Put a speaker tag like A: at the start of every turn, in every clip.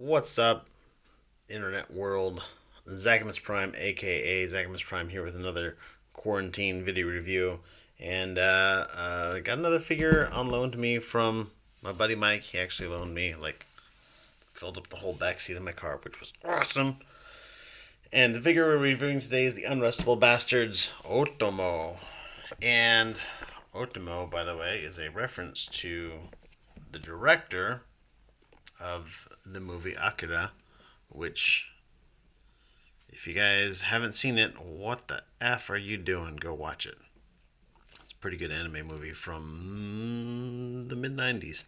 A: What's up, internet world? Zachamus Prime, aka Zachamus Prime, here with another quarantine video review. And got another figure on loan to me from my buddy Mike. He actually loaned me, filled up the whole back seat of my car, which was awesome. And the figure we're reviewing today is the Unrustable Bastards Otomo. And Otomo, by the way, is a reference to the director of the movie Akira, which, if you guys haven't seen it, what the F are you doing? Go watch it. It's a pretty good anime movie from the mid 90s.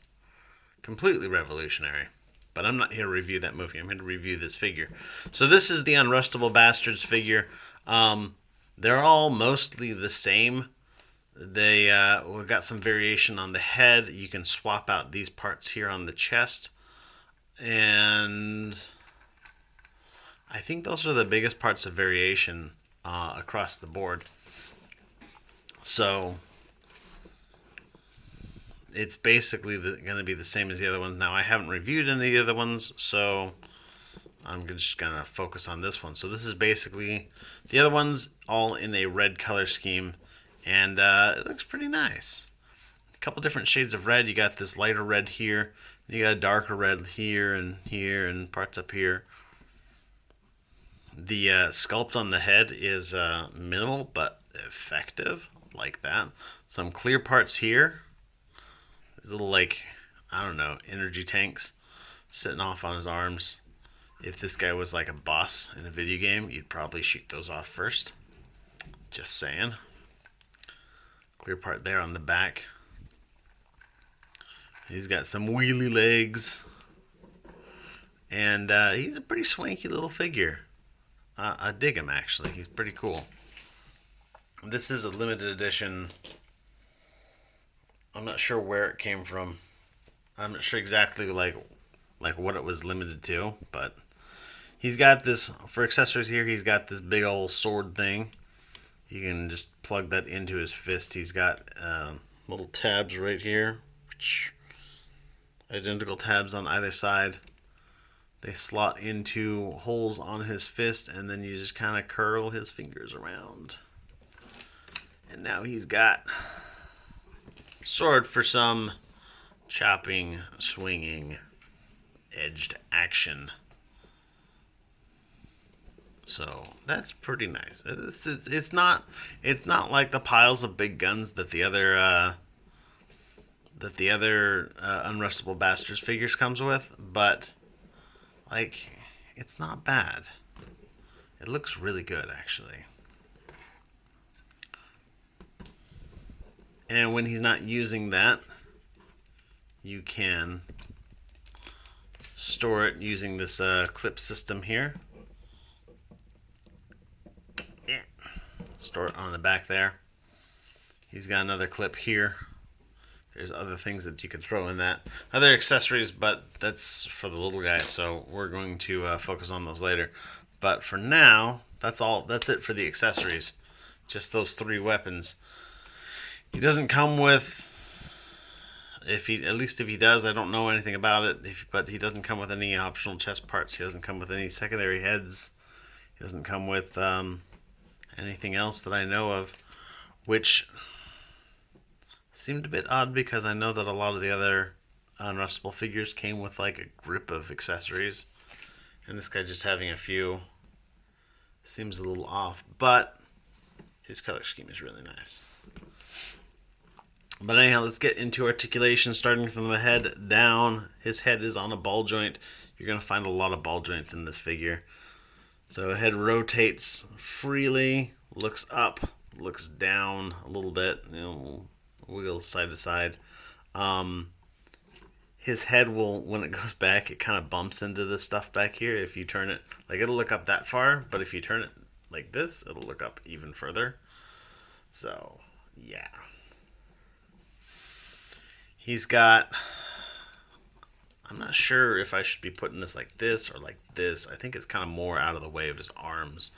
A: Completely revolutionary. But I'm not here to review that movie. I'm here to review this figure. So this is the Unrustable Bastards figure. They're all mostly the same. They we got some variation on the head. You can swap out these parts here on the chest. And I think those are the biggest parts of variation across the board. So it's basically going to be the same as the other ones. Now, I haven't reviewed any of the other ones, so I'm just going to focus on this one. So this is basically the other ones all in a red color scheme, and it looks pretty nice. A couple different shades of red. You got this lighter red here. You got a darker red here and parts up here. The sculpt on the head is minimal but effective, like that. Some clear parts here. These little, I don't know, energy tanks sitting off on his arms. If this guy was like a boss in a video game, you'd probably shoot those off first. Just saying. Clear part there on the back. He's got some wheelie legs. And he's a pretty swanky little figure. I dig him, actually. He's pretty cool. This is a limited edition. I'm not sure where it came from. I'm not sure exactly like what it was limited to, but he's got this, for accessories here, he's got this big old sword thing. You can just plug that into his fist. He's got little tabs right here, which identical tabs on either side. They slot into holes on his fist, and then you just kind of curl his fingers around. And now he's got sword for some chopping, swinging, edged action. So that's pretty nice. It's not like the piles of big guns that the other Unrustable Bastards figures comes with, but it's not bad. It looks really good, actually. And when he's not using that, you can store it using this clip system here. Yeah. Store it on the back there. He's got another clip here. There's other things that you can throw in that. Other accessories, but that's for the little guy, so we're going to focus on those later. But for now, that's all. That's it for the accessories. Just those three weapons. He doesn't come with, at least if he does, I don't know anything about it, but he doesn't come with any optional chest parts. He doesn't come with any secondary heads. He doesn't come with anything else that I know of, which seemed a bit odd because I know that a lot of the other Unrustable figures came with like a grip of accessories, and this guy just having a few seems a little off, but his color scheme is really nice. But anyhow, let's get into articulation, starting from the head down. His head is on a ball joint. You're going to find a lot of ball joints in this figure. So the head rotates freely, looks up, looks down a little bit, wiggles side to side. His head will, when it goes back, it kind of bumps into this stuff back here. If you turn it, it'll look up that far, but if you turn it like this, it'll look up even further. So, yeah. He's got, I'm not sure if I should be putting this like this or like this. I think it's kind of more out of the way of his arms.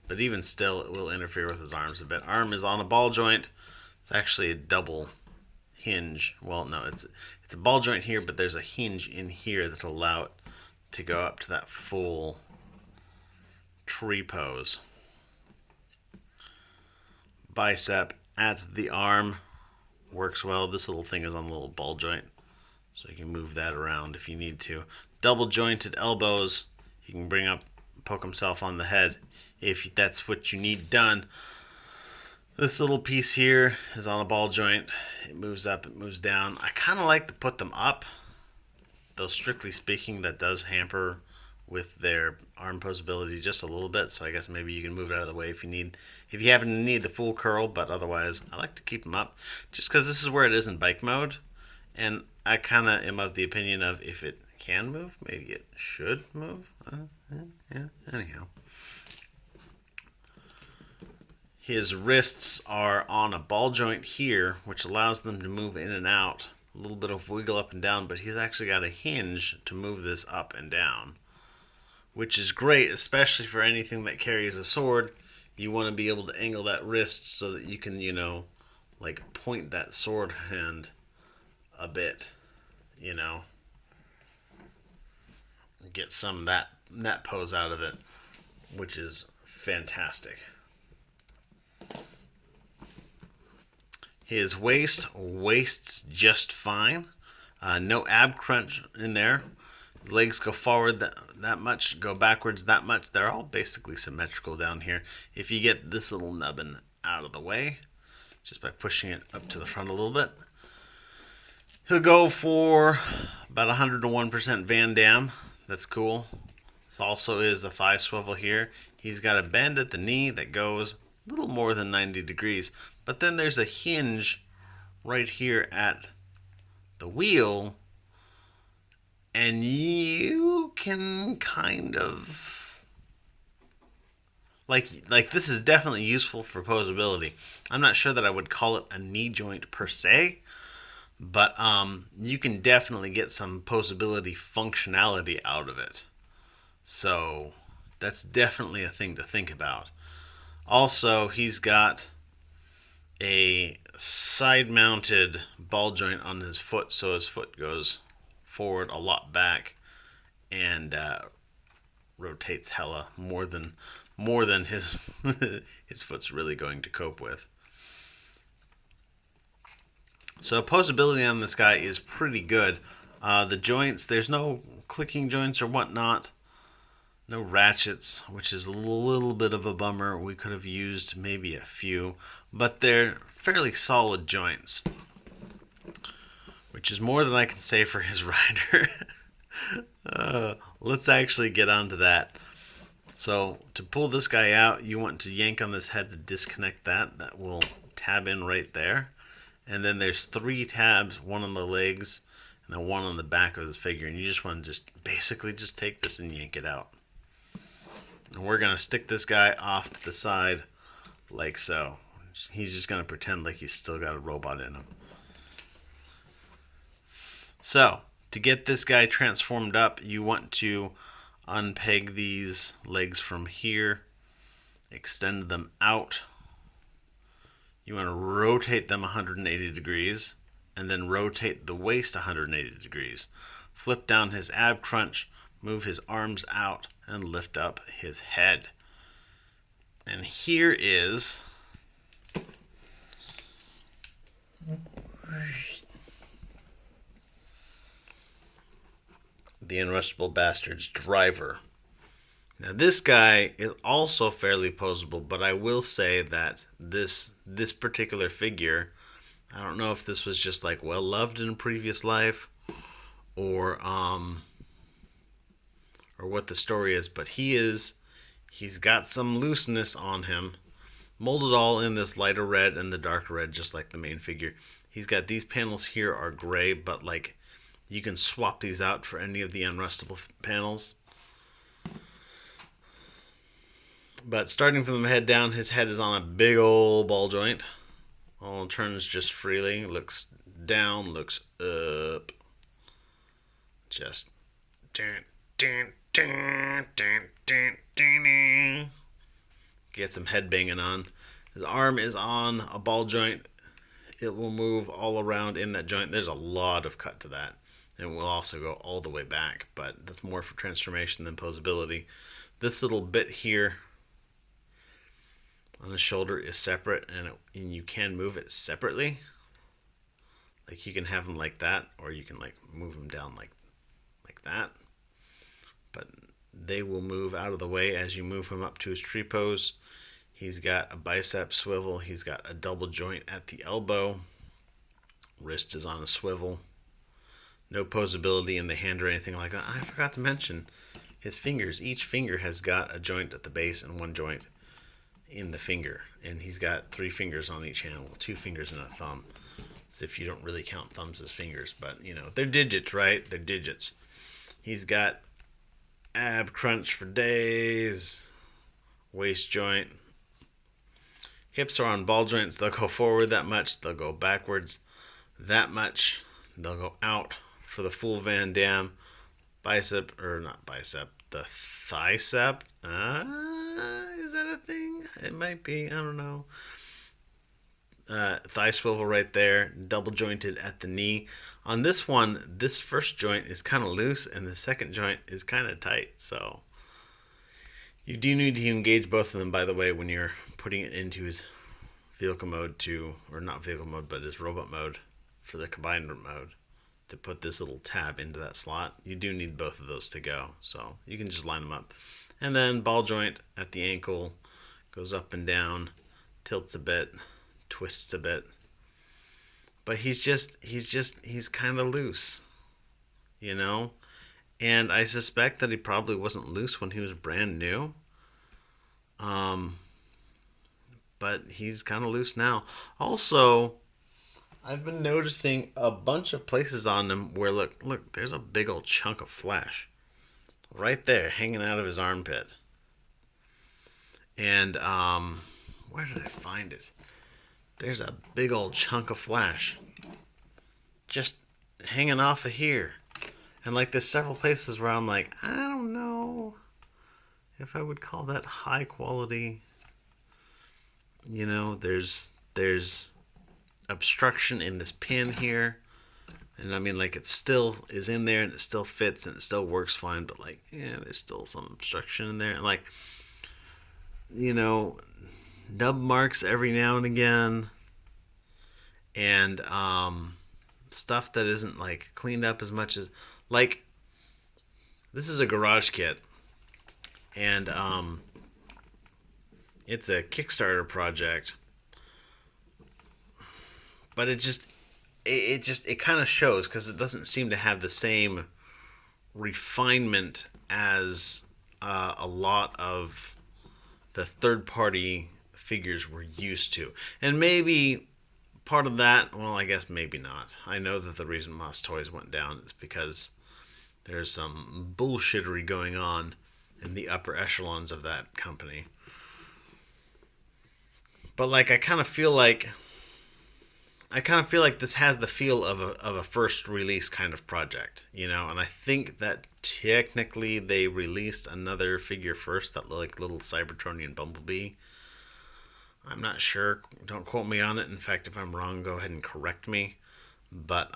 A: But even still, it will interfere with his arms a bit. Arm is on a ball joint. It's actually a double hinge. Well, no, it's a ball joint here, but there's a hinge in here that'll allow it to go up to that full tree pose. Bicep at the arm works well. This little thing is on a little ball joint, so you can move that around if you need to. Double jointed elbows, he can bring up, poke himself on the head if that's what you need done. This little piece here is on a ball joint. It moves up, it moves down. I kind of like to put them up, though strictly speaking that does hamper with their arm posability just a little bit, so I guess maybe you can move it out of the way if you happen to need the full curl, but otherwise I like to keep them up just because this is where it is in bike mode, and I kind of am of the opinion of if it can move, maybe it should move. Anyhow. His wrists are on a ball joint here, which allows them to move in and out, a little bit of wiggle up and down, but he's actually got a hinge to move this up and down, which is great, especially for anything that carries a sword. You want to be able to angle that wrist so that you can, like point that sword hand a bit, get some of that pose out of it, which is fantastic. His wastes just fine. No ab crunch in there. Legs go forward that much, go backwards that much. They're all basically symmetrical down here. If you get this little nubbin out of the way, just by pushing it up to the front a little bit, he'll go for about 101% Van Damme. That's cool. This also is the thigh swivel here. He's got a bend at the knee that goes a little more than 90 degrees. But then there's a hinge right here at the wheel, and you can kind of like this is definitely useful for posability. I'm not sure that I would call it a knee joint per se, but you can definitely get some posability functionality out of it. So that's definitely a thing to think about. Also, he's got a side-mounted ball joint on his foot, so his foot goes forward a lot back and rotates hella more than his his foot's really going to cope with. So posability on this guy is pretty good. The joints, there's no clicking joints or whatnot. No ratchets, which is a little bit of a bummer. We could have used maybe a few, but they're fairly solid joints, which is more than I can say for his rider. Let's actually get onto that. So to pull this guy out, you want to yank on this head to disconnect that. That will tab in right there. And then there's 3 tabs, one on the legs and then one on the back of the figure. And you just want to basically take this and yank it out. And we're going to stick this guy off to the side like so. He's just going to pretend like he's still got a robot in him. So, to get this guy transformed up, you want to unpeg these legs from here, extend them out. You want to rotate them 180 degrees, and then rotate the waist 180 degrees. Flip down his ab crunch, move his arms out, and lift up his head. And here is the Unrustable Bastard's driver. Now this guy is also fairly posable, but I will say that this particular figure, I don't know if this was just like well loved in a previous life or what the story is, but he's got some looseness on him, molded all in this lighter red and the darker red, just like the main figure. He's got these panels here are gray, but like you can swap these out for any of the Unrustable panels. But starting from the head down, his head is on a big old ball joint. All turns just freely. Looks down, looks up. Just get some head banging on. His arm is on a ball joint. It will move all around in that joint. There's a lot of cut to that. and will also go all the way back, but that's more for transformation than posability. This little bit here on the shoulder is separate, and you can move it separately. Like you can have them like that, or you can like move them down like that. But they will move out of the way as you move him up to his tree pose. He's got a bicep swivel. He's got a double joint at the elbow. Wrist is on a swivel. No posability in the hand or anything like that. I forgot to mention his fingers. Each finger has got a joint at the base and one joint in the finger. And he's got 3 fingers on each hand. Well, 2 fingers and a thumb. As if you don't really count thumbs as fingers. But, you know, they're digits, right? They're digits. He's got ab crunch for days. Waist joint. Hips are on ball joints. They'll go forward that much. They'll go backwards that much. They'll go out for the full Van Damme. Bicep, or not bicep, the thicep. Is that a thing? It might be. I don't know. Thigh swivel right there. Double jointed at the knee. On this one, this first joint is kind of loose and the second joint is kind of tight. So you do need to engage both of them, by the way, when you're putting it into his vehicle mode or not vehicle mode, but his robot mode for the combined mode, to put this little tab into that slot. You do need both of those to go, so you can just line them up. And then ball joint at the ankle, goes up and down, tilts a bit, twists a bit. But he's kind of loose, you know? And I suspect that he probably wasn't loose when he was brand new. But he's kind of loose now. Also, I've been noticing a bunch of places on him where look, there's a big old chunk of flesh right there hanging out of his armpit. And where did I find it? There's a big old chunk of flesh just hanging off of here. And like there's several places where I'm like, I don't know if I would call that high quality. You know, there's obstruction in this pin here, and I mean, like, it still is in there and it still fits and it still works fine, but like, yeah, there's still some obstruction in there, and like, you know, nub marks every now and again, and stuff that isn't like cleaned up as much as, like, this is a garage kit, and it's a Kickstarter project, but it kind of shows because it doesn't seem to have the same refinement as a lot of the third-party figures we're used to. And maybe part of that, well, I guess maybe not. I know that the reason Moss Toys went down is because there's some bullshittery going on in the upper echelons of that company. But like, I kind of feel like this has the feel of a first release kind of project, you know. And I think that technically they released another figure first, that like little Cybertronian Bumblebee. I'm not sure. Don't quote me on it. In fact, if I'm wrong, go ahead and correct me. But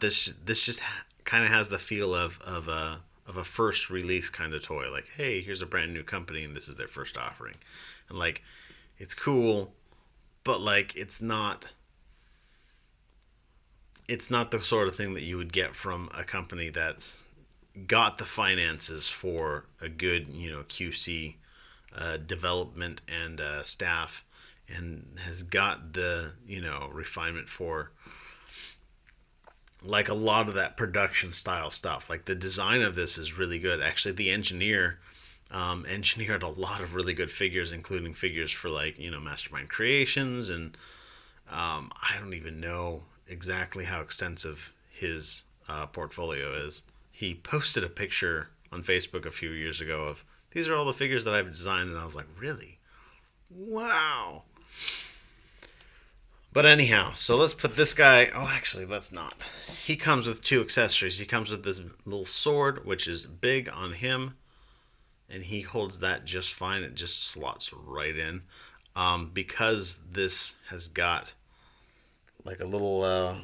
A: this just kind of has the feel of a first release kind of toy. Like, hey, here's a brand new company and this is their first offering, and like, it's cool, but like, it's not the sort of thing that you would get from a company that's got the finances for a good, you know, QC development and staff, and has got the, you know, refinement for like a lot of that production style stuff. Like, the design of this is really good. Actually, the engineer engineered a lot of really good figures, including figures for, like, you know, Mastermind Creations, and I don't even know exactly how extensive his portfolio is. He posted a picture on Facebook a few years ago of, these are all the figures that I've designed, and I was like, really? Wow. But anyhow, so let's put this guy... Oh, actually, let's not. He comes with 2 accessories. He comes with this little sword, which is big on him, and he holds that just fine. It just slots right in. Because this has got like a little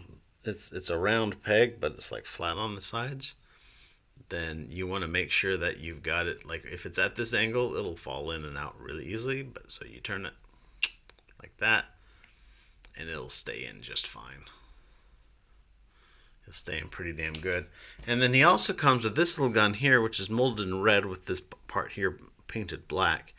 A: it's a round peg, but it's like flat on the sides, then you want to make sure that you've got it, like if it's at this angle, it'll fall in and out really easily. But so you turn it like that, and it'll stay in just fine. It'll stay in pretty damn good. And then he also comes with this little gun here, which is molded in red with this part here painted black.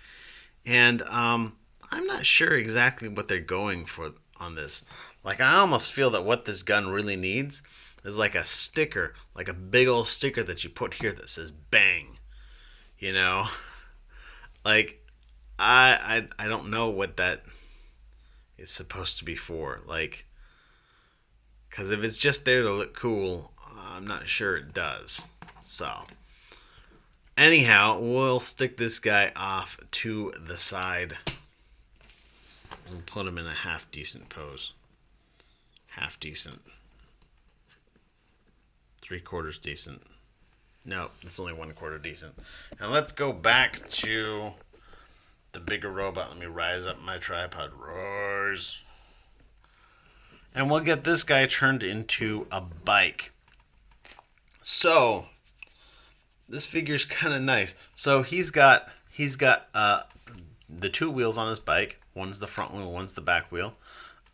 A: And I'm not sure exactly what they're going for on this. Like, I almost feel that what this gun really needs is like a sticker, like a big old sticker that you put here that says bang. You know? Like, I don't know what that is supposed to be for. Like, because if it's just there to look cool, I'm not sure it does. So, anyhow, we'll stick this guy off to the side and put him in a half decent pose. Half decent. 3/4 decent. No, it's only 1/4 decent. And let's go back to the bigger robot. Let me rise up my tripod. Rise. And we'll get this guy turned into a bike. So, this figure's kind of nice. So he's got the two wheels on his bike. One's the front wheel, one's the back wheel.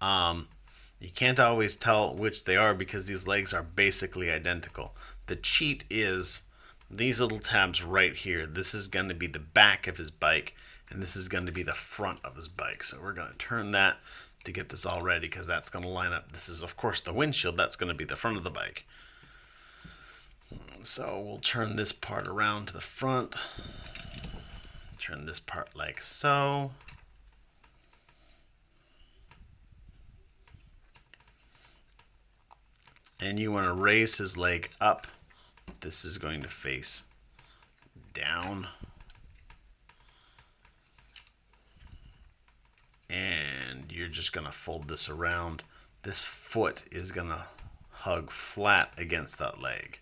A: You can't always tell which they are because these legs are basically identical. The cheat is these little tabs right here. This is going to be the back of his bike, and this is going to be the front of his bike. So we're going to turn that to get this all ready, because that's going to line up. This is, of course, the windshield. That's going to be the front of the bike. So we'll turn this part around to the front. Turn this part like so. And you want to raise his leg up. This is going to face down. And you're just going to fold this around. This foot is going to hug flat against that leg,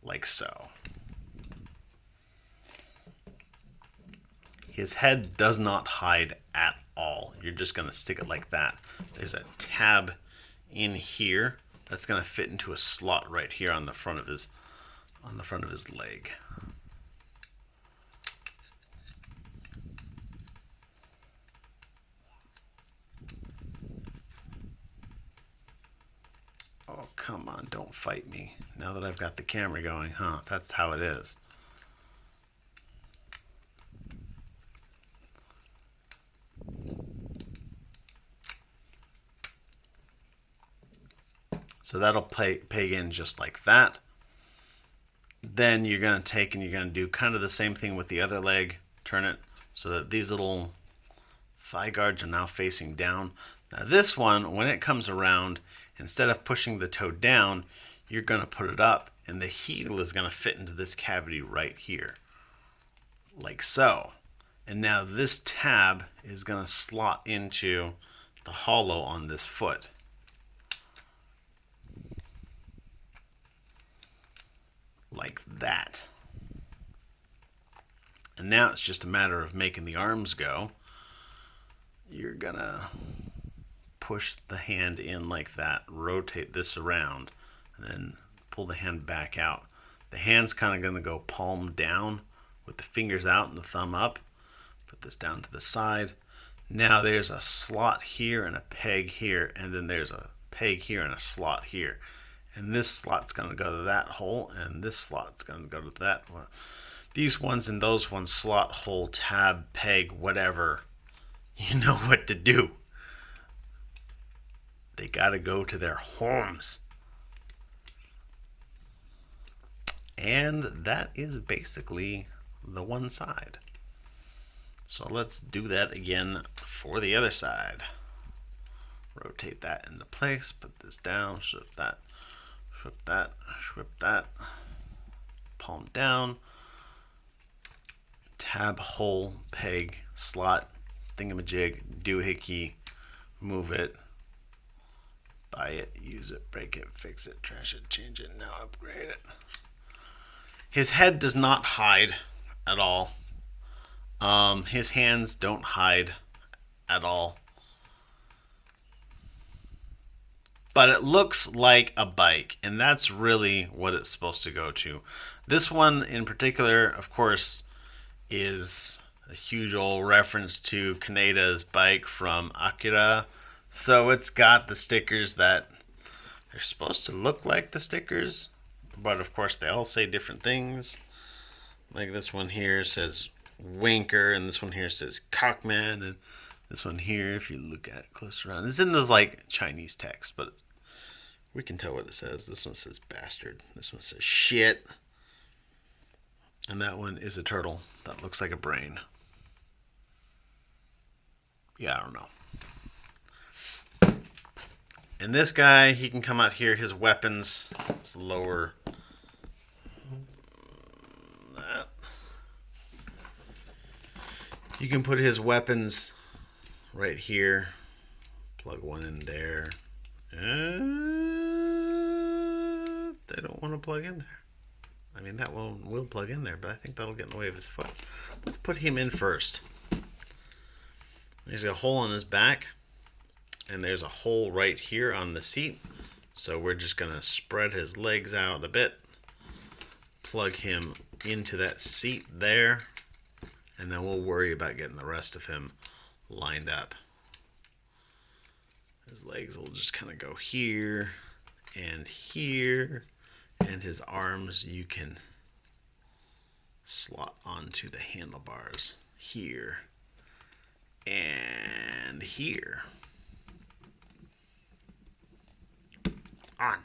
A: like so. His head does not hide at all. You're just going to stick it like that. There's a tab in here that's going to fit into a slot right here on the front of his leg. Oh, come on, don't fight me. Now that I've got the camera going, huh? That's how it is. So that'll peg in just like that. Then you're going to take and you're going to do kind of the same thing with the other leg. Turn it so that these little thigh guards are now facing down. Now this one, when it comes around, instead of pushing the toe down, you're going to put it up, and the heel is going to fit into this cavity right here, like so. And now this tab is going to slot into the hollow on this foot. Like that. And now it's just a matter of making the arms go. You're gonna push the hand in like that, rotate this around, and then pull the hand back out. The hand's kind of gonna go palm down with the fingers out and the thumb up. Put this down to the side. Now there's a slot here and a peg here, and then there's a peg here and a slot here. And this slot's going to go to that hole, and this slot's going to go to that one. These ones and those ones, slot, hole, tab, peg, whatever. You know what to do. They got to go to their homes. And that is basically the one side. So let's do that again for the other side. Rotate that into place, put this down, shift that. Swip that, palm down, tab, hole, peg, slot, thingamajig, doohickey, move it, buy it, use it, break it, fix it, trash it, change it, now upgrade it. His head does not hide at all. His hands don't hide at all. but it looks like a bike, and that's really what it's supposed to go to. This one in particular, of course, is a huge old reference to Kaneda's bike from Akira. So it's got the stickers that they're supposed to look like the stickers, but of course they all say different things. Like this one here says Winker, and this one here says Cockman, and this one here, if you look at it close around, it's in this like Chinese text, but we can tell what it says. This one says bastard. This one says shit. And that one is a turtle that looks like a brain. Yeah, I don't know. And this guy, he can come out here. His weapons, let's lower that. You can put his weapons right here. Plug one in there. They don't want to plug in there. I mean, that one will plug in there, but I think that'll get in the way of his foot. Let's put him in first. There's a hole on his back, and there's a hole right here on the seat. So we're just going to spread his legs out a bit, plug him into that seat there, and then we'll worry about getting the rest of him lined up. His legs will just kind of go here and here, and his arms you can slot onto the handlebars here and here. On.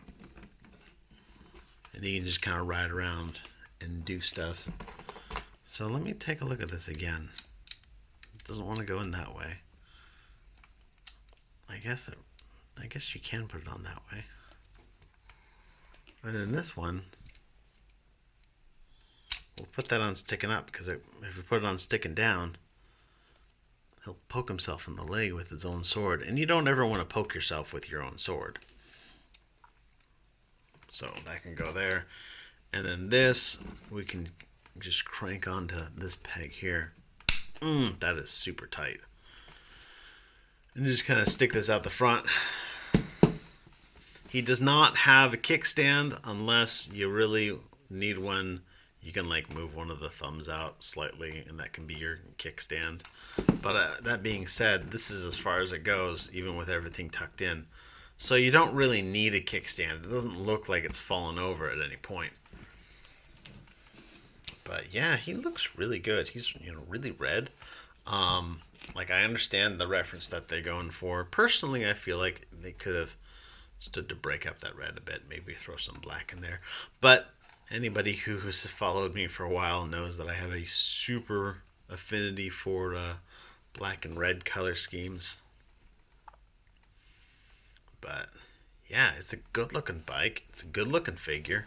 A: And you can just kind of ride around and do stuff. So let me take a look at this again. It doesn't want to go in that way. I guess you can put it on that way. And then this one, we'll put that on sticking up, because if we put it on sticking down, he'll poke himself in the leg with his own sword. And you don't ever want to poke yourself with your own sword. So that can go there. And then this, we can just crank onto this peg here. That is super tight. And just kind of stick this out the front. He does not have a kickstand unless you really need one. You can like move one of the thumbs out slightly, and that can be your kickstand. But that being said, this is as far as it goes, even with everything tucked in. So you don't really need a kickstand. It doesn't look like it's fallen over at any point. But yeah, he looks really good. He's really red. Like I understand the reference that they're going for. Personally, I feel like they could have stood to break up that red a bit. Maybe throw some black in there. But anybody who has followed me for a while knows that I have a super affinity for black and red color schemes. But yeah, it's a good looking bike. It's a good looking figure.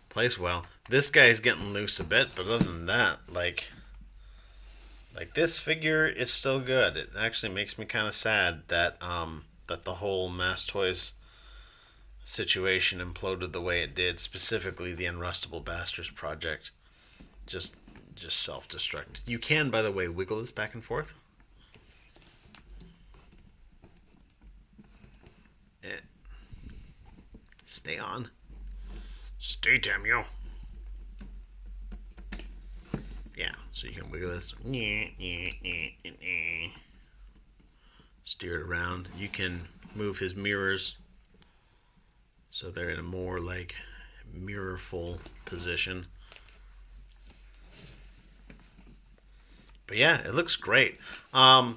A: Plays well. This guy's getting loose a bit, but other than that, like this figure is still good. It actually makes me kind of sad that that the whole Mass Toys situation imploded the way it did. Specifically, the Unrustable Bastards project just self-destructed. You can, by the way, wiggle this back and forth. Stay on. Stay, damn you. Yeah, so you can wiggle this. Steer it around. You can move his mirrors so they're in a more like mirrorful position. But yeah, it looks great. I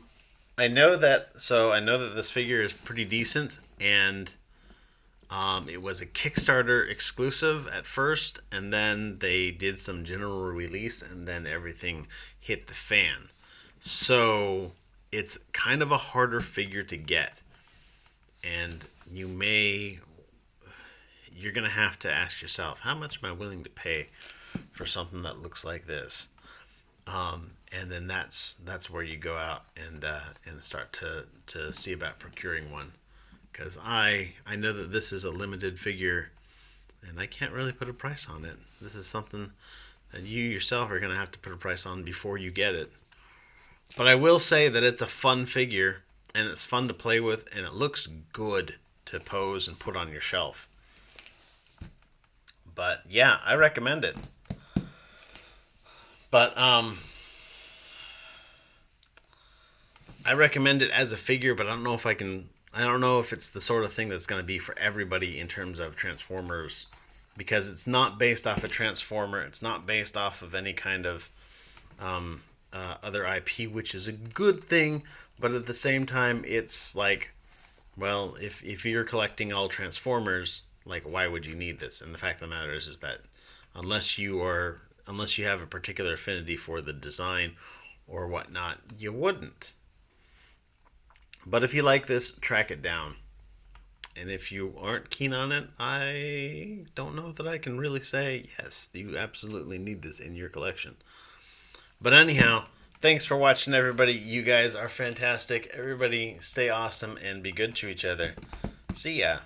A: know that this figure is pretty decent, and it was a Kickstarter exclusive at first, and then they did some general release, and then everything hit the fan. So it's kind of a harder figure to get, and you're going to have to ask yourself, how much am I willing to pay for something that looks like this? And then that's where you go out and start to see about procuring one. Because I know that this is a limited figure, and I can't really put a price on it. This is something that you yourself are going to have to put a price on before you get it. But I will say that it's a fun figure, and it's fun to play with, and it looks good. to pose and put on your shelf. But yeah, I recommend it. But I recommend it as a figure, but I don't know if I can. I don't know if it's the sort of thing that's going to be for everybody in terms of Transformers, because it's not based off a Transformer. It's not based off of any kind of other IP, which is a good thing. But at the same time, it's like, well, if you're collecting all Transformers, like, why would you need this? And the fact of the matter is that unless you have a particular affinity for the design or whatnot, you wouldn't. But if you like this, track it down. And if you aren't keen on it, I don't know that I can really say, yes, you absolutely need this in your collection. But anyhow, thanks for watching, everybody. You guys are fantastic. Everybody stay awesome and be good to each other. See ya.